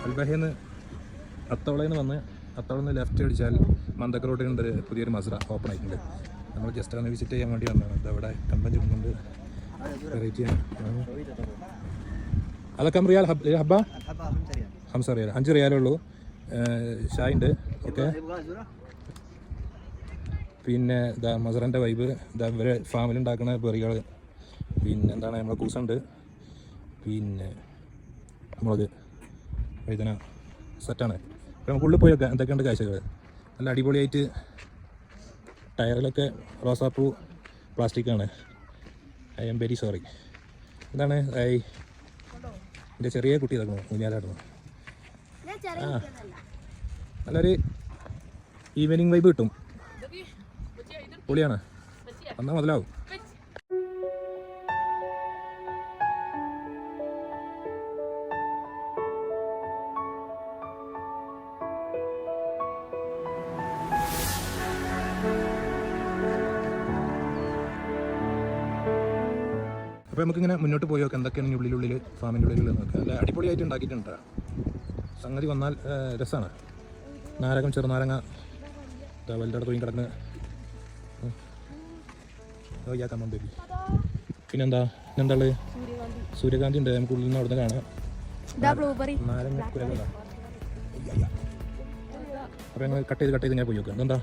അൽബഹേന്ന് അത്തവളയിൽ നിന്ന് വന്ന് അത്തവളയിൽ നിന്ന് ലെഫ്റ്റ് അടിച്ചാൽ മന്തക്ക റോഡിലുണ്ട് പുതിയൊരു മസ്ര ഓപ്പൺ ആയിട്ടുണ്ട്. നമ്മൾ ജസ്റ്റ് ഒന്ന് വിസിറ്റ് ചെയ്യാൻ വേണ്ടി വന്നതാണ്. ഇതവിടെ കമ്പം ചുറ്റുന്നുണ്ട്, വെറൈറ്റിയാണ്. അതൊക്കെ റിയാൽ ഹബ്ബ 5 റിയാൽ, 5 റിയാലേ ഉള്ളൂ. ഷായുണ്ട്. ഓക്കെ, പിന്നെ ഇതാ മസറിൻ്റെ വൈബ്, ഇതാ ഇവരെ ഫാമിലുണ്ടാക്കുന്ന ബെറികൾ, പിന്നെ എന്താണ് നമ്മളെ കൂസുണ്ട്, പിന്നെ മുളക്, വഴുതന സെറ്റാണ്. അപ്പോൾ നമുക്ക് ഉള്ളിൽ പോയി വെക്കാം എന്തൊക്കെയുണ്ട് കാഴ്ചകൾ. നല്ല അടിപൊളിയായിട്ട് ടയറിലൊക്കെ റോസാപ്പൂ പ്ലാസ്റ്റിക്കാണ്. I am very sorry. എന്താണ് എൻ്റെ ചെറിയ കുട്ടി ഇതാക്കുന്നു ഊഞ്ഞാലാടുന്നു. നല്ലൊരു ഈവനിങ് വൈബ് കിട്ടും. പൊളിയാണ്, വന്നാൽ മുതലാവും. അപ്പോൾ നമുക്കിങ്ങനെ മുന്നോട്ട് പോയി നോക്കാം എന്തൊക്കെയാണ് ഉള്ളിൽ ഫാമിൻ്റെ ഉള്ളിൽ നോക്കാം. നല്ല അടിപൊളിയായിട്ട് ഉണ്ടാക്കിയിട്ടുണ്ട് സംഗതി. വന്നാൽ രസമാണ്. നാരകം, ചെറുനാരങ്ങ, വലുതോടെ തൂങ്ങി കിടന്ന് കമ്മൻ ബേബി. പിന്നെന്താ എന്താണ് സൂര്യകാന്തി ഉണ്ട്, നമുക്ക് ഉള്ളിൽ നിന്ന് അവിടെ നിന്ന് കാണാം. നാരങ്ങ കുരകളാണ്. അപ്പോൾ ഞങ്ങൾ കട്ട് ചെയ്ത് ഇങ്ങനെ പോയി നോക്കാം. എന്താ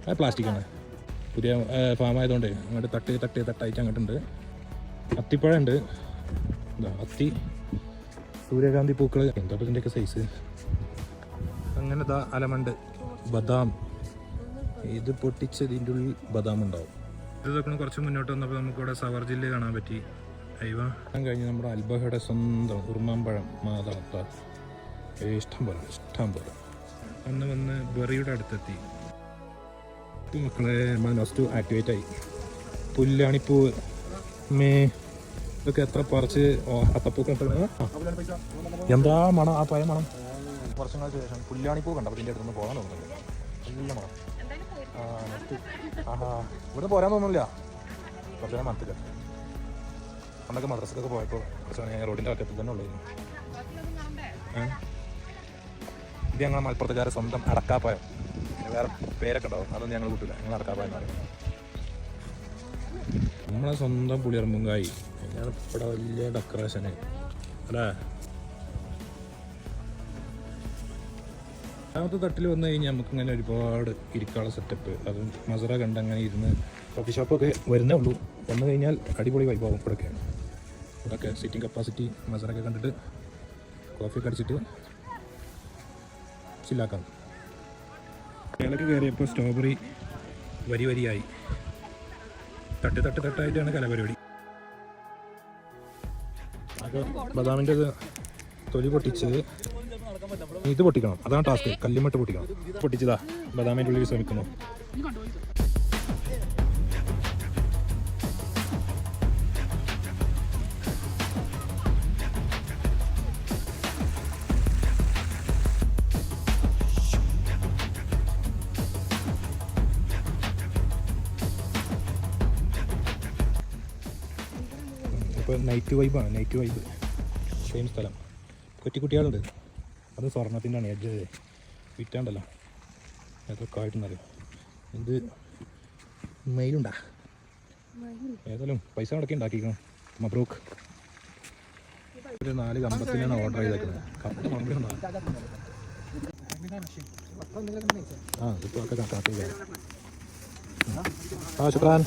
അത് പ്ലാസ്റ്റിക്കാണ്, പുതിയ ഫാം ആയതുകൊണ്ട് അങ്ങോട്ട് തട്ടായിട്ട് അങ്ങോട്ടുണ്ട്. അത്തിപ്പഴം ഉണ്ട്, എന്താ അത്തി, സൂര്യകാന്തി പൂക്കൾ, എന്താ ഇതിൻ്റെയൊക്കെ സൈസ്. അങ്ങനെ ഇതാ അലമണ്ട്, ബദാം. ഇത് പൊട്ടിച്ചതിൻ്റെ ഉള്ളിൽ ബദാം ഉണ്ടാവും. ഇതൊക്കെ കുറച്ച് മുന്നോട്ട് വന്നപ്പോൾ നമുക്കിവിടെ സവർ ജില്ല കാണാൻ പറ്റി. അയവ കഴിഞ്ഞ് നമ്മുടെ അൽബഹയുടെ സ്വന്തം ഉറുമാമ്പഴം മാതാത്ത ഇഷ്ടം പോലെ വന്ന് ബെറിയുടെ അടുത്തെത്തി. മക്കളെ നമ്മൾ നെക്സ്റ്റ് ആക്ടിവേറ്റ് ആയി. പുല്ലാണിപ്പൂ ഇതൊക്കെ എത്ര പറിച്ച് അത്തപ്പൂക്കൾ എന്താ മണം, ആ പഴയ മണം. വർഷങ്ങൾക്ക് ശേഷം പുല്ലാണിപ്പൂ കണ്ടപ്പോൾ ഇതിൻ്റെ അടുത്തൊന്ന് പോകാൻ തോന്നുന്നുണ്ട്. നല്ല മണം. ഇവിടെ പോരാൻ തോന്നുന്നില്ല. കുറച്ച് നേരം മണത്തില്ല. പണ്ടൊക്കെ മദ്രസക്കൊക്കെ പോയപ്പോൾ കുറച്ച് റോഡിൻ്റെ അറ്റത്തിൽ തന്നെ ഉള്ളൂ. ഇത് ഞങ്ങൾ മലപ്പുറത്തുകാരെ സ്വന്തം അടക്കാപ്പായം. വേറെ പേരൊക്കെ ഉണ്ടാവും, അതൊന്നും ഞങ്ങൾ കൂട്ടില്ല. ഞങ്ങൾ അടക്കാപ്പായം എന്ന് പറയും. നമ്മളെ സ്വന്തം പുളിയറമ്പുങ്കായി. ഞാൻ ഇവിടെ വലിയ ഡെക്കറേഷന് അല്ലേ. രണ്ടാമത്തെ തട്ടിൽ വന്നു കഴിഞ്ഞാൽ നമുക്കിങ്ങനെ ഒരുപാട് ഇരിക്കാനുള്ള സെറ്റപ്പ്, അത് മസറ കണ്ട് അങ്ങനെ ഇരുന്ന് കോഫി ഷോപ്പൊക്കെ വരുന്നേ ഉള്ളൂ. വന്നു കഴിഞ്ഞാൽ അടിപൊളി വൈബാകും. ഇവിടെയൊക്കെ സിറ്റിംഗ് കപ്പാസിറ്റി മസറൊക്കെ കണ്ടിട്ട് കോഫിയൊക്കെ അടിച്ചിട്ട് ചില്ലാക്കാം. കേരളക്ക് കയറിയപ്പോൾ സ്ട്രോബെറി വരിയായി തട്ടായിട്ടാണ് കലപരിപാടി. അപ്പോൾ ബദാമിൻ്റെ തൊലി പൊട്ടിച്ച് ഇത് പൊട്ടിക്കണം, അതാണ് ടാസ്ക്. കല്ലുമട്ട് പൊട്ടിക്കണം. പൊട്ടിച്ചതാ ബദാമിൻ്റെ ഉള്ളിൽ ശ്രമിക്കുന്നു. ഇപ്പോൾ നൈറ്റ് വൈബാണ്. സെയിം സ്ഥലം. കുട്ടികളുണ്ട്. അത് സ്വർണ്ണത്തിൻ്റെയാണ് എഡ്ജ് വിറ്റാണ്ടല്ലോ. ഏതൊക്കെ ആയിട്ടെന്നറിയോ. ഇത് മെയിലുണ്ടാ. ഏതായാലും പൈസ മുടക്കി ഉണ്ടാക്കിക്കണം. മബ്രൂക്ക്. ഒരു 4 കമ്പത്തിനാണ് ഓർഡർ ചെയ്തേക്കുന്നത്. കമ്പ മറന്നിട്ടുണ്ടോ? ഇതിപ്പോൾ ഒക്കെ കണക്കാക്കി. ശുക്രാൻ.